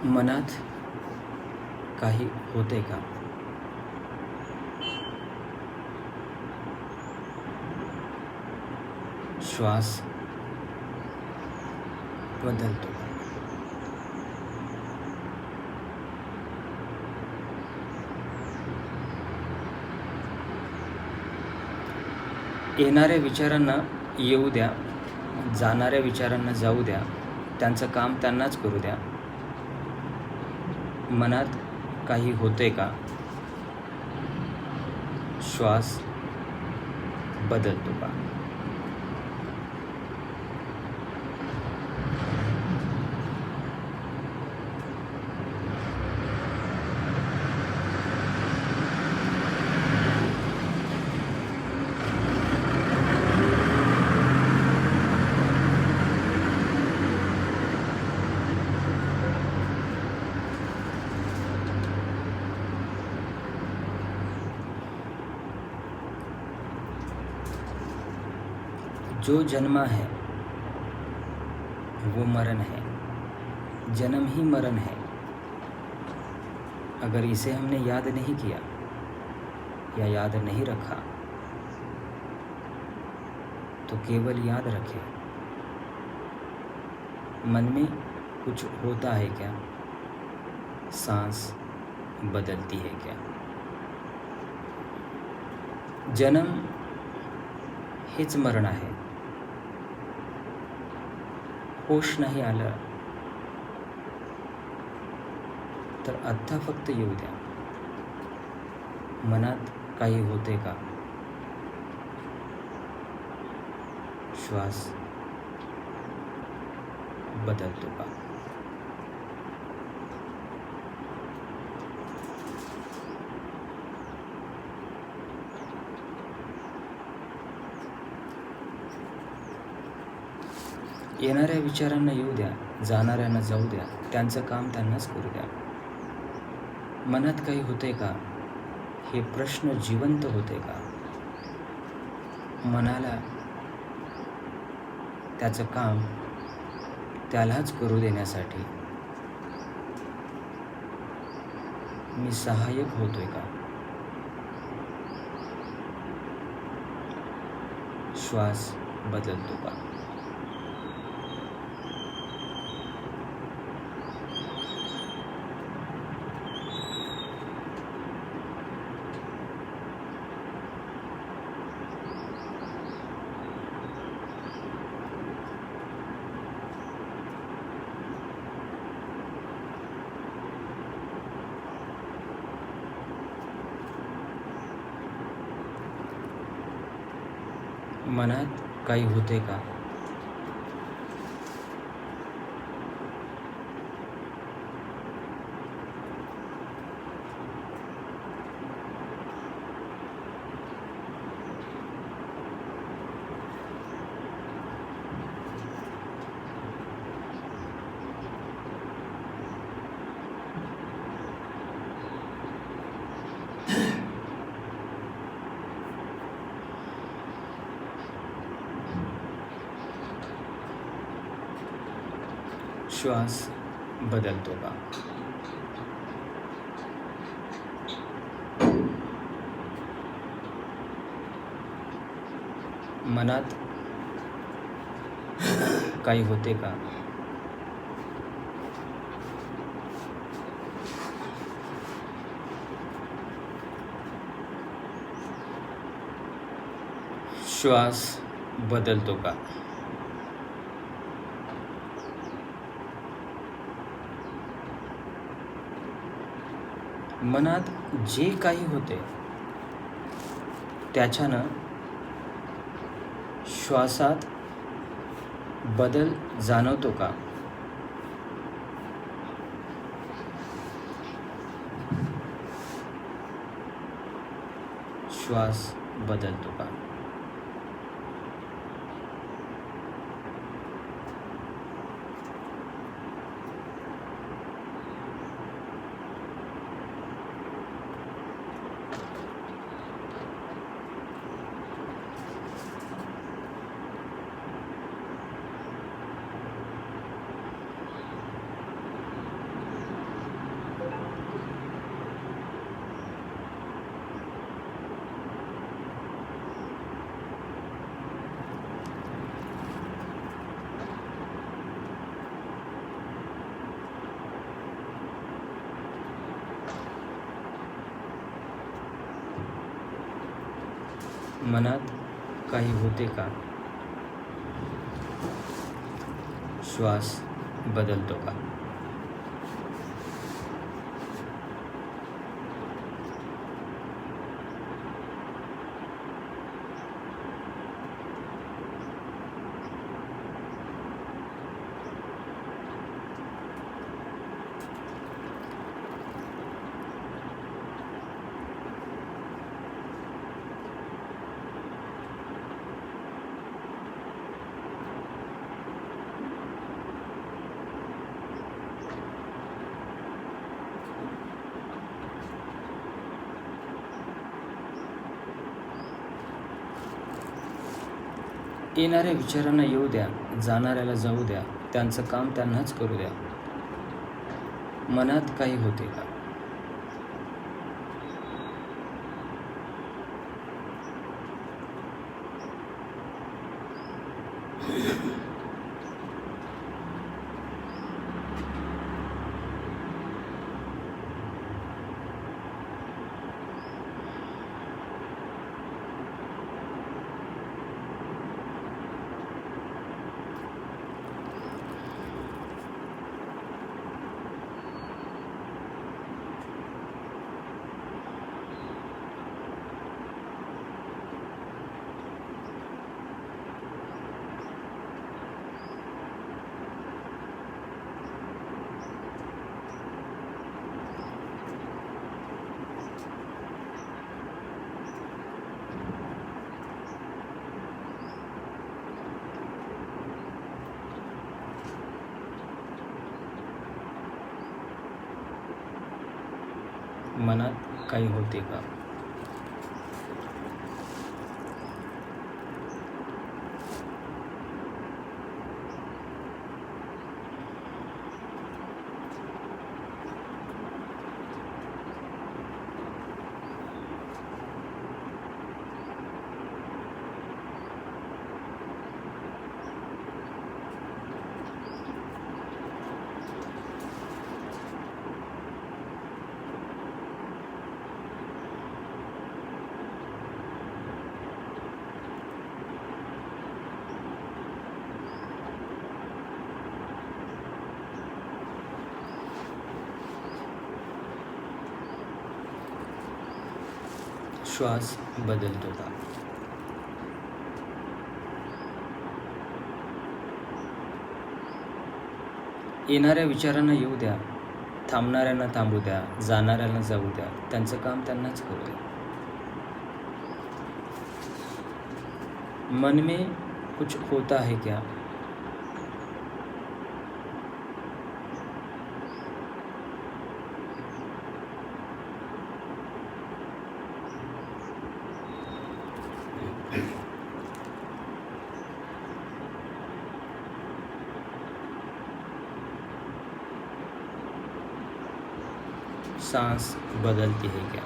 मनात काही होते का? श्वास बदलतो का? येणाऱ्या विचारांना येऊ द्या, जाणाऱ्या विचारांना जाऊ द्या, त्यांचं काम त्यांनाच करू द्या. मनात काही होते का? श्वास बदलतो का? जो जन्मा है वो मरण है, जन्म ही मरण है. अगर इसे हमने याद नहीं किया या याद नहीं रखा तो केवल याद रखें, मन में कुछ होता है क्या, सांस बदलती है क्या. जन्म हेच मरण आहे. होश नाही आलं तर आत्ता फक्त येऊ द्या. मनात काही होते का? श्वास बदलतो का? येणाऱ्या विचारांना येऊ द्या, जाणाऱ्यांना जाऊ द्या, त्यांचं काम त्यांनाच करू द्या. मनात काही होते का? हे प्रश्न जिवंत होते का? मनाला त्याचं काम त्यालाच करू देण्यासाठी मी सहाय्यक होतोय का? श्वास बदलतो का? मनात काही होते का? श्वास बदलतो का? मनात काही होते का? श्वास बदलतो का? मनात जे काही होते त्याच्यानं श्वासात बदल जाणवतो का? श्वास बदलतो का? मनात काही होते का? श्वास बदलतो का? येणाऱ्या विचारांना येऊ द्या, जाणाऱ्याला जाऊ द्या, त्यांचं काम त्यांनाच करू द्या. मनात काही होते का? मनात काही होते का? श्वास बदलतो का? येणाऱ्या विचारांना येऊ द्या, थांबणाऱ्यांना थांबू द्या, जाणाऱ्यांना जाऊ द्या, त्यांचं काम त्यांनाच करू द्या. मन में कुछ होता है क्या? सांस बदलती है क्या?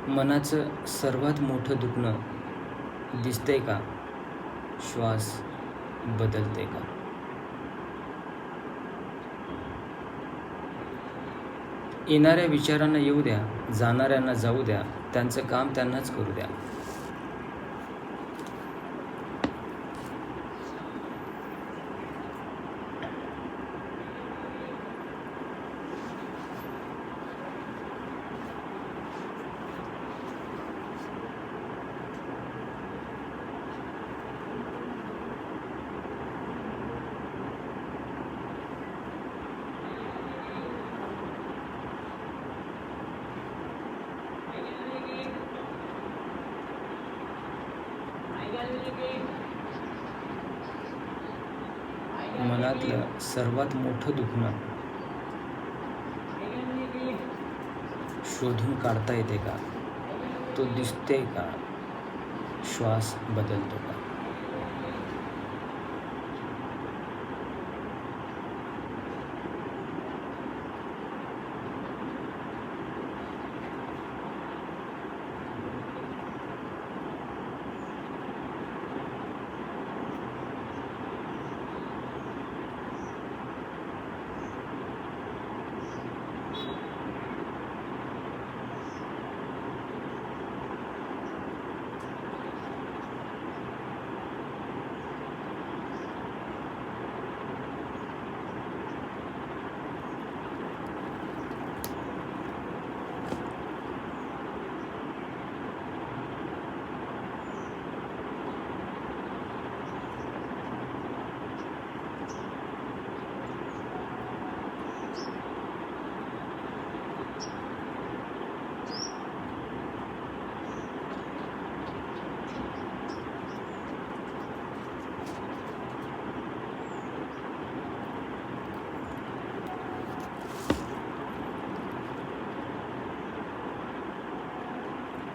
मनाचं सर्वात मोठं दुखणं दिसतंय का? श्वास बदलते का? येणाऱ्या विचारांना येऊ द्या, जाणाऱ्यांना जाऊ द्या, त्यांचं काम त्यांनाच करू द्या. मनातलं सर्वात मोठं दुखणं शोधून काढता येते का? तो दिसते का? श्वास बदलतो का?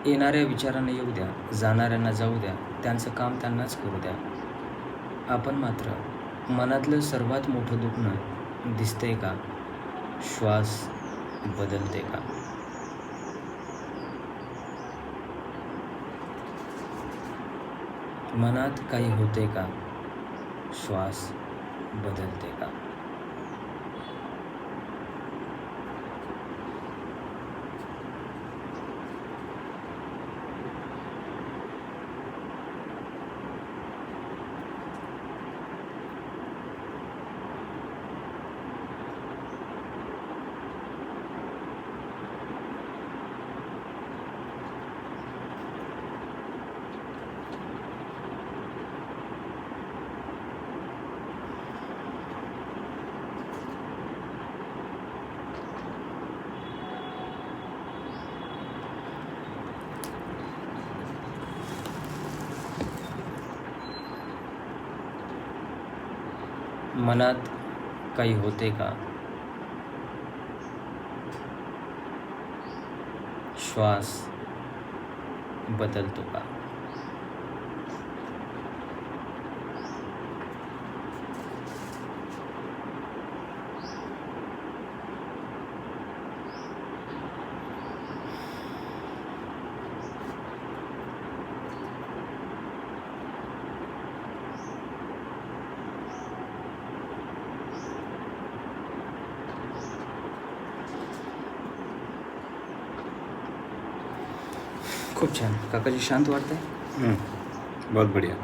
येणाऱ्या विचारांना येऊ द्या, जाणाऱ्यांना जाऊ द्या, त्यांचं काम त्यांनाच करू द्या. आपण मात्र मनातलं सर्वात मोठं दुखणं दिसतंय का? श्वास बदलते का? मनात काही होते का? श्वास बदलते का? मनात काही होते का? श्वास बदलतो का? खूप छान काकाजी, शांत वाटतंय. बहुत बढ़िया.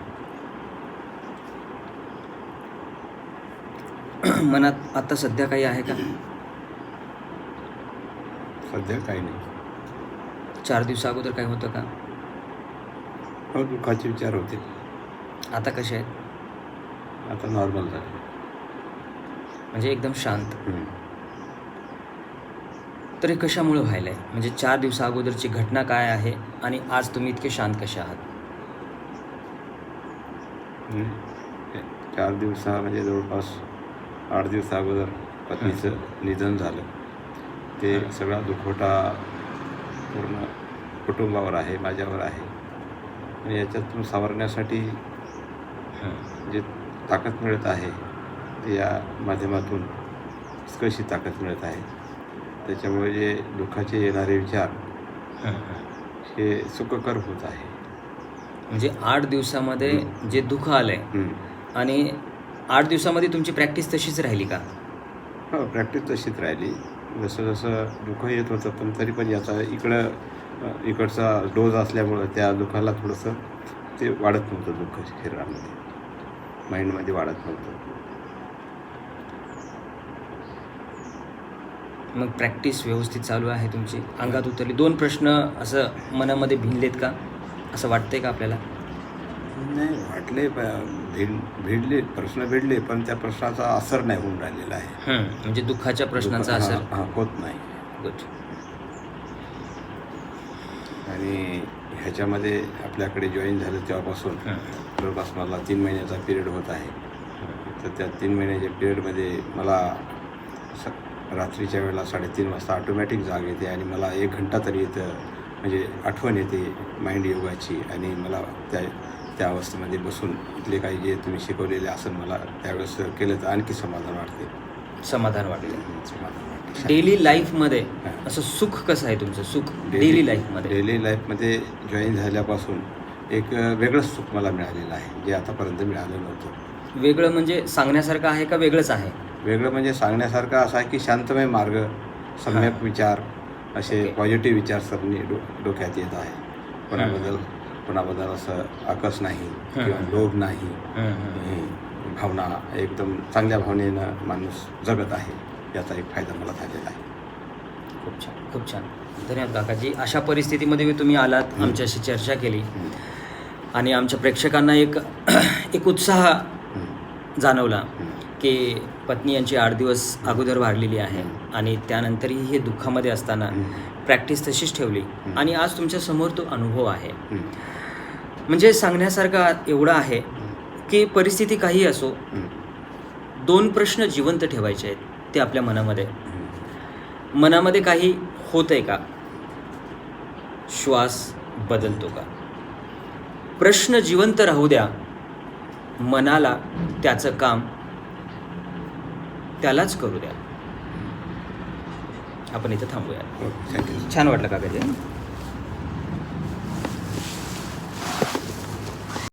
मनात आता सध्या काही आहे का? सध्या काही नाही. 4 दिवसा अगोदर काय होतं का? हो, दुःखाचे विचार होते. आता कसे आहेत? आता नॉर्मल झाले. म्हणजे एकदम शांत. तर हे कशामुळे व्हायलं आहे? म्हणजे 4 दिवसा अगोदरची घटना काय आहे आणि आज तुम्ही इतके शांत कसे आहात? 4 दिवसा म्हणजे जवळपास 8 दिवसा अगोदर पत्नीचं निधन झालं. ते सगळा दुखवटा पूर्ण कुटुंबावर आहे, माझ्यावर आहे. आणि याच्यातून सावरण्यासाठी जे ताकद मिळत आहे ते या माध्यमातून कशी ताकद मिळत आहे. त्याच्यामुळे जे दुःखाचे येणारे विचार हे सुखकर होत आहे. म्हणजे 8 दिवसामध्ये जे दुःख आलंय आणि 8 दिवसामध्ये तुमची प्रॅक्टिस तशीच राहिली का? हो, प्रॅक्टिस तशीच राहिली. जसं जसं दुःख येत होतं पण तरी पण याचा इकडचा डोज असल्यामुळं त्या दुःखाला थोडंसं ते वाढत नव्हतं. दुःख शरीरामध्ये, माइंडमध्ये वाढत नव्हतं. मग प्रॅक्टिस व्यवस्थित चालू आहे तुमची? अंगात उतरली? 2 प्रश्न असं मनामध्ये भिनलेत का? असं वाटतंय का आपल्याला? नाही वाटले, भिडले प्रश्न भिडले पण त्या प्रश्नाचा असर नाही होऊन राहिलेला आहे. म्हणजे दुःखाच्या प्रश्नांचा असर होत नाही. गुड. आणि ह्याच्यामध्ये आपल्याकडे जॉईन झालं तेव्हापासून जवळपास मला 3 महिन्याचा पिरियड होत आहे. तर त्या 3 महिन्याच्या पिरियडमध्ये मला रात्रीच्या वेळेला 3:30 वाजता ऑटोमॅटिक जाग येते आणि मला 1 घंटा तरी इथं म्हणजे आठवण येते माइंड योगाची. आणि मला त्या अवस्थेमध्ये बसून इथले काही जे तुम्ही शिकवलेले आसन मला त्यावेळेस केलं तर आणखी समाधान वाटते. समाधान वाटते. डेली लाईफमध्ये असं सुख कसं आहे तुमचं? सुख डेली लाईफमध्ये जॉईन झाल्यापासून एक वेगळंच सुख मला मिळालेलं आहे, जे आतापर्यंत मिळालं नव्हतं. वेगळं म्हणजे सांगण्यासारखं आहे का वेगळंच आहे? वेगळं म्हणजे सांगण्यासारखं असं आहे की शांतमय मार्ग, सम्यक विचार, असे पॉझिटिव्ह विचारसरणी डोक्यात येत आहे. कोणाबद्दल असं आकस नाही किंवा लोभ नाही. भावना एकदम चांगल्या भावनेनं माणूस जगत आहे, याचा एक फायदा मला झालेला आहे. खूप छान, खूप छान. धन्यवाद काकाजी. अशा परिस्थितीमध्ये तुम्ही आलात, आमच्याशी चर्चा केली आणि आमच्या प्रेक्षकांना एक उत्साह जाणवला की पत्नी यांची 8 दिवस अगोदर वारलेली आहे आणि त्यानंतरही हे दुःखामध्ये असताना प्रॅक्टिस तशीच ठेवली आणि आज तुमच्या समोर तो अनुभव आहे. म्हणजे सांगण्यासारखा एवढा आहे की परिस्थिती काही असो, 2 प्रश्न जिवंत ठेवायचे आहेत ते आपल्या मनामध्ये काही होत आहे का? श्वास बदलतो का? प्रश्न जिवंत राहू द्या, मनाला त्याचं काम त्यालाच करू द्या. आपण इथं थांबूया. Okay, thank you. छान वाटलं काकाजी.